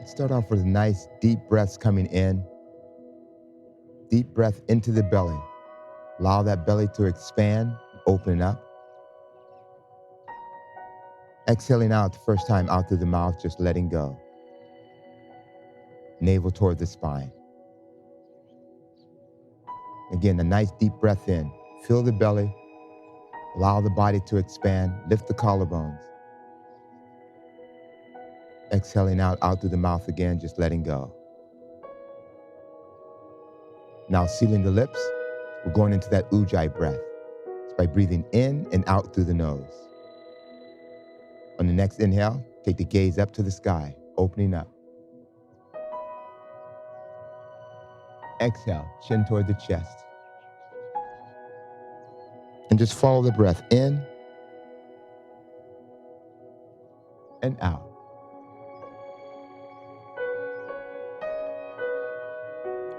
Start off with nice deep breaths coming in. Deep breath into the belly. Allow that belly to expand, open up. Exhaling out the first time out through the mouth, just letting go. Navel toward the spine. Again, a nice deep breath in. Fill the belly. Allow the body to expand. Lift the collarbones. Exhaling out through the mouth again, just letting go. Now sealing the lips, we're going into that ujjayi breath. It's by breathing in and out through the nose. On the next inhale, take the gaze up to the sky, opening up. Exhale, chin toward the chest. And just follow the breath in and out.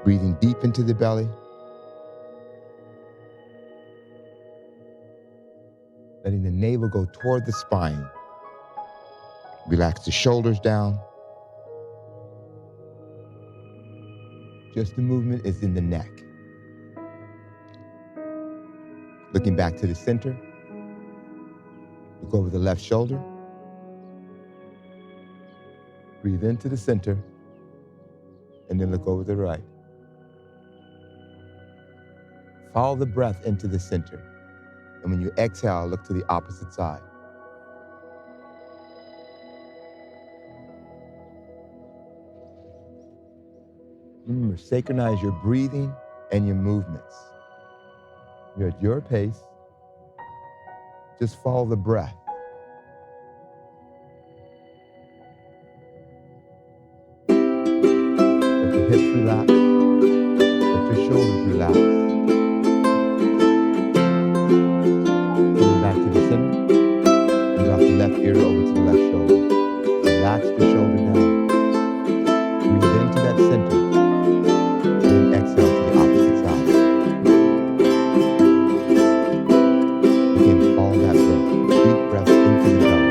Breathing deep into the belly. Letting the navel go toward the spine. Relax the shoulders down. Just the movement is in the neck. Looking back to the center. Look over the left shoulder. Breathe into the center. And then look over the right. Follow the breath into the center. And when you exhale, look to the opposite side. Remember, synchronize your breathing and your movements. You're at your pace. Just follow the breath. Let your hips relax. Let your shoulders relax. Coming back to the center. And drop the left ear over to the left shoulder. Relax the shoulder down. Breathe into that center. And exhale to the opposite side. Again, follow that breath. Deep breath into the belly.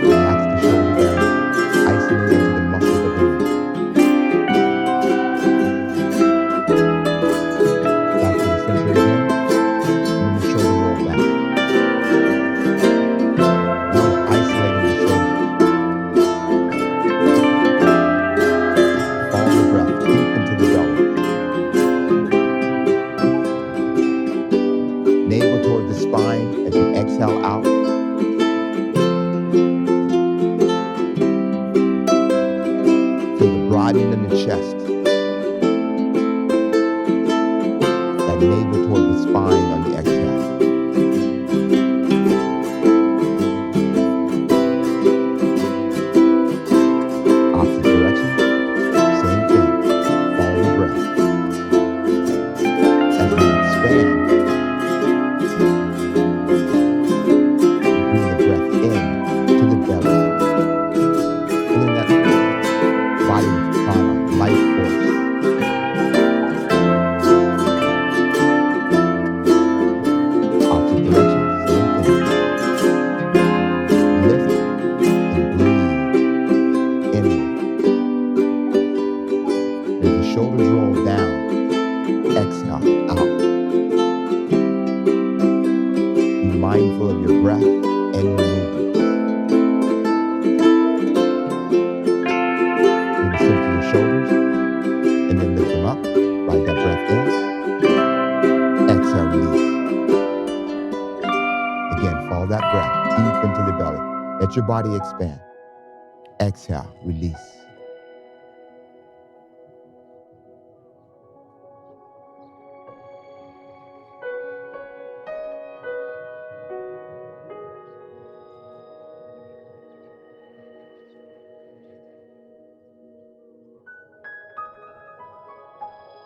Relax the shoulder down, isolating into the muscles of the neck. Back to the center again, and the shoulder roll back. Now isolating the shoulders. Follow the breath deep into the belly. Navel toward the spine as you exhale out. Feel the broadening in the chest. That navel toward the spine on the exhale. Opposite direction, same thing. Follow the breath. As we expand, bring the breath in to the belly. Feeling that body with prana, life force. Opposite direction, same thing. Lift and breathe inward. As the shoulders roll down, exhale out. Be mindful of your breath and your movements. Bring the center to the shoulders, and then lift them up. Ride that breath in. Exhale, release. Again, follow that breath deep into the belly. Let your body expand. Exhale, release.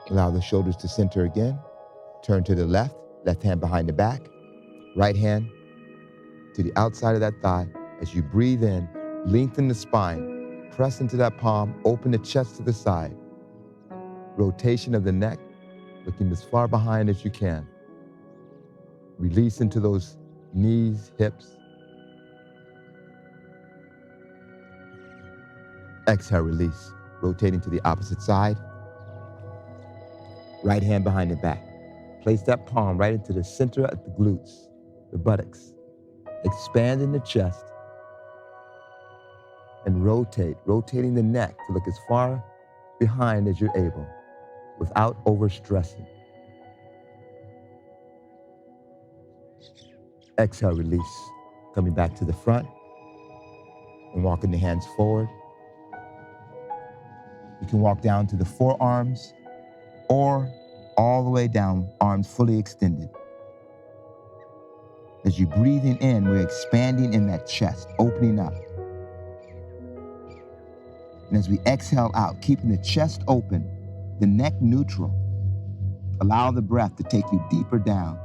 Allow the shoulders to center again. Turn to the left, left hand behind the back. Right hand to the outside of that thigh. As you breathe in, lengthen the spine. Press into that palm, open the chest to the side. Rotation of the neck, looking as far behind as you can. Release into those knees, hips. Exhale, release. Rotating to the opposite side. Right hand behind the back. Place that palm right into the center of the glutes, the buttocks. Expand in the chest and rotating the neck to look as far behind as you're able without overstressing. Exhale, release. Coming back to the front and walking the hands forward. You can walk down to the forearms or all the way down, arms fully extended. As you're breathing in, we're expanding in that chest, opening up. And as we exhale out, keeping the chest open, the neck neutral, allow the breath to take you deeper down.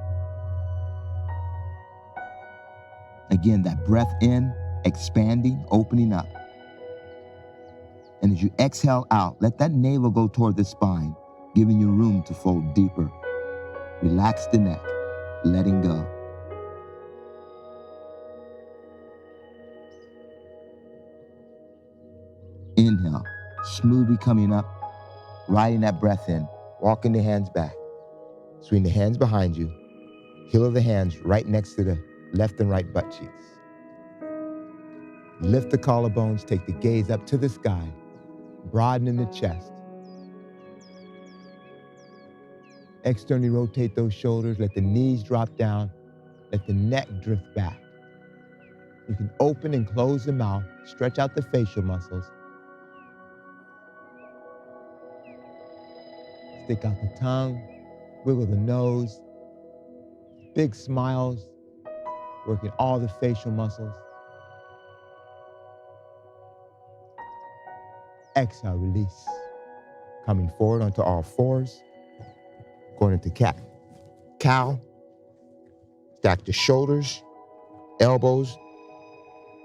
Again, that breath in, expanding, opening up. And as you exhale out, let that navel go toward the spine, giving you room to fold deeper. Relax the neck, letting go. Inhale, smoothly coming up, riding that breath in, walking the hands back. Swing the hands behind you, heel of the hands right next to the left and right butt cheeks. Lift the collarbones, take the gaze up to the sky, broadening the chest. Externally rotate those shoulders, let the knees drop down, let the neck drift back. You can open and close the mouth, stretch out the facial muscles. Stick out the tongue, wiggle the nose, big smiles, working all the facial muscles. Exhale, release. Coming forward onto all fours, going into cat, cow. Stack the shoulders, elbows,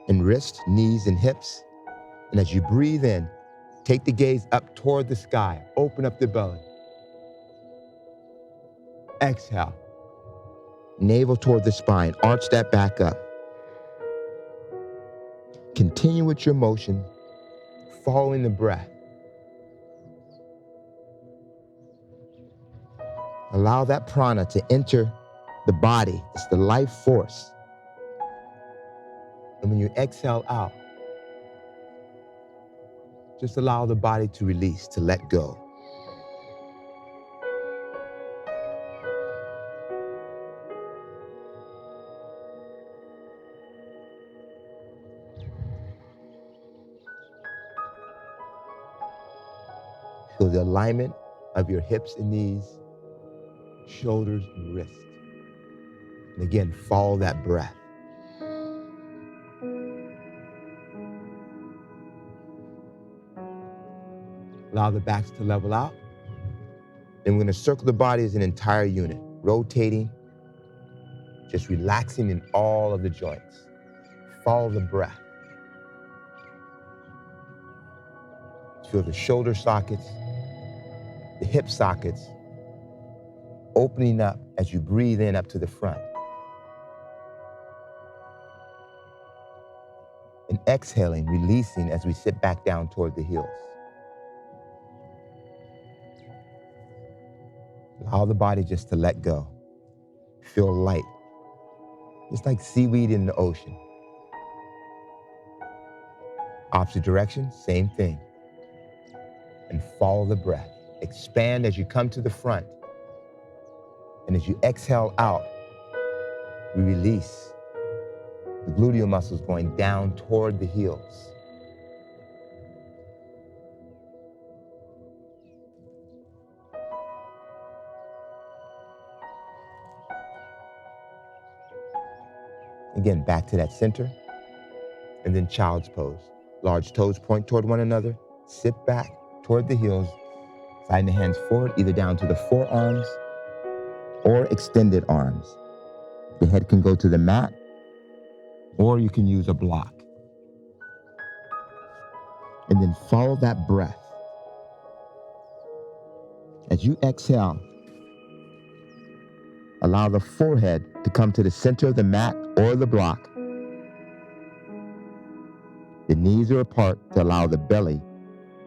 and wrists, knees and hips. And as you breathe in, take the gaze up toward the sky. Open up the belly. Exhale. Navel toward the spine. Arch that back up. Continue with your motion, following the breath. Allow that prana to enter the body. It's the life force. And when you exhale out, just allow the body to release, to let go. Feel the alignment of your hips and knees, shoulders and wrists. And again, follow that breath. Allow the backs to level out. Then we're going to circle the body as an entire unit, rotating, just relaxing in all of the joints. Follow the breath. Feel the shoulder sockets, the hip sockets, opening up as you breathe in up to the front. And exhaling, releasing as we sit back down toward the heels. Allow the body just to let go. Feel light. Just like seaweed in the ocean. Opposite direction, same thing. And follow the breath. Expand as you come to the front. And as you exhale out, we release the gluteal muscles going down toward the heels. Again, back to that center. And then child's pose. Large toes point toward one another. Sit back toward the heels. Sliding the hands forward, either down to the forearms or extended arms. The head can go to the mat, or you can use a block. And then follow that breath. As you exhale, allow the forehead to come to the center of the mat or the block. The knees are apart to allow the belly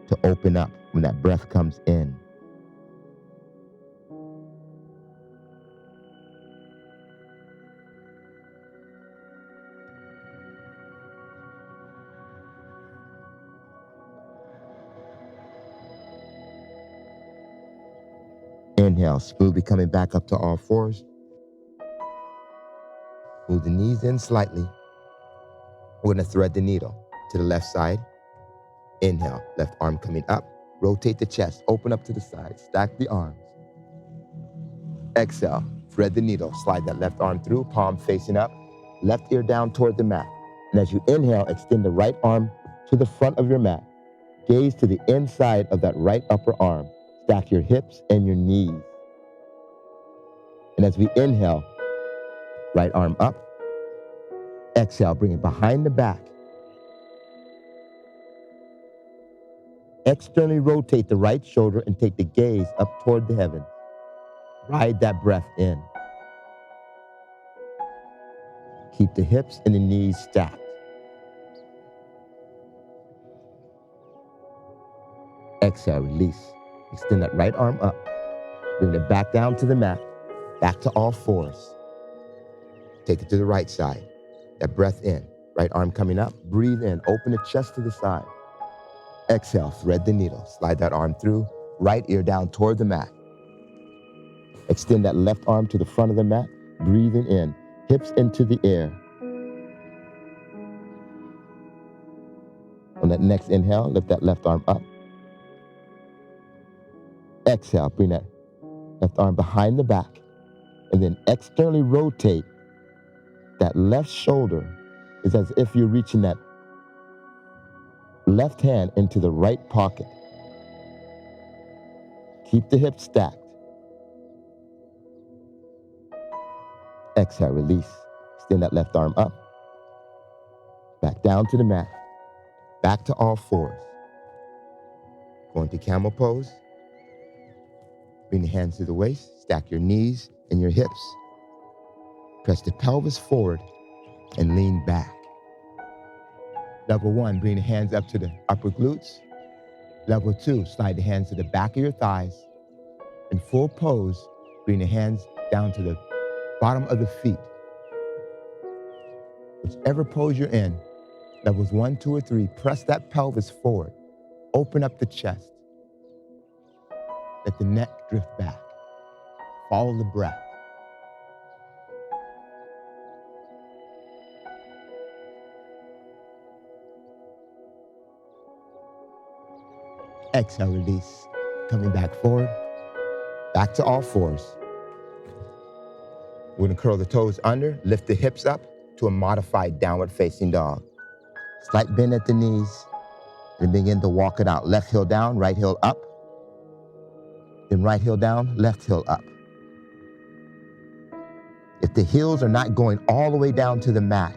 to open up when that breath comes in. Inhale, smoothly coming back up to all fours. Move the knees in slightly. We're going to thread the needle to the left side. Inhale, left arm coming up. Rotate the chest, open up to the side, stack the arms. Exhale, thread the needle, slide that left arm through, palm facing up, left ear down toward the mat. And as you inhale, extend the right arm to the front of your mat. Gaze to the inside of that right upper arm. Stack your hips and your knees. And as we inhale, right arm up. Exhale, bring it behind the back. Externally rotate the right shoulder and take the gaze up toward the heavens. Ride that breath in. Keep the hips and the knees stacked. Exhale, release. Extend that right arm up. Bring it back down to the mat. Back to all fours. Take it to the right side. That breath in. Right arm coming up. Breathe in. Open the chest to the side. Exhale, thread the needle. Slide that arm through. Right ear down toward the mat. Extend that left arm to the front of the mat. Breathing in. Hips into the air. On that next inhale, lift that left arm up. Exhale, bring that left arm behind the back. And then externally rotate that left shoulder. It's as if you're reaching that left hand into the right pocket. Keep the hips stacked. Exhale, release. Extend that left arm up. Back down to the mat. Back to all fours. Going to camel pose. Bring the hands to the waist. Stack your knees and your hips. Press the pelvis forward and lean back. Level 1, bring the hands up to the upper glutes. Level 2, slide the hands to the back of your thighs. In full pose, bring the hands down to the bottom of the feet. Whichever pose you're in, levels 1, 2, or 3, press that pelvis forward. Open up the chest. Let the neck drift back. Follow the breath. Exhale, release. Coming back forward. Back to all fours. We're going to curl the toes under, lift the hips up to a modified downward facing dog. Slight bend at the knees, and begin to walk it out. Left heel down, right heel up. Then right heel down, left heel up. If the heels are not going all the way down to the mat,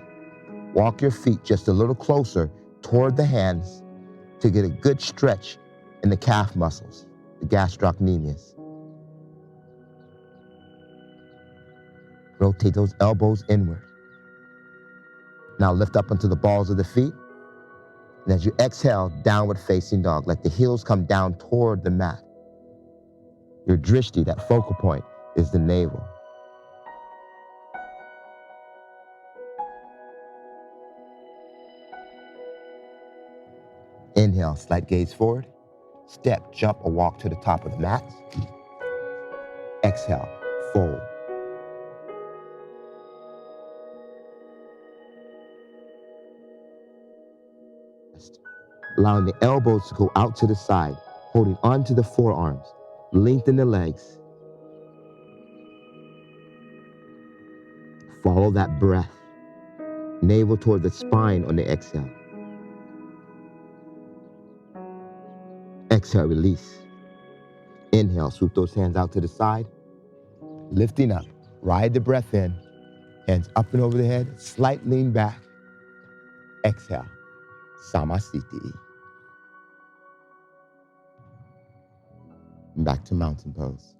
walk your feet just a little closer toward the hands to get a good stretch in the calf muscles, the gastrocnemius. Rotate those elbows inward. Now lift up onto the balls of the feet. And as you exhale, downward facing dog, let the heels come down toward the mat. Your drishti, that focal point, is the navel. Inhale, slight gaze forward. Step, jump, or walk to the top of the mat. Exhale, fold. Allowing the elbows to go out to the side, holding onto the forearms. Lengthen the legs. Follow that breath. Navel toward the spine on the exhale. Exhale, release. Inhale, swoop those hands out to the side. Lifting up, ride the breath in. Hands up and over the head, slight lean back. Exhale, Samasthiti. Back to mountain pose.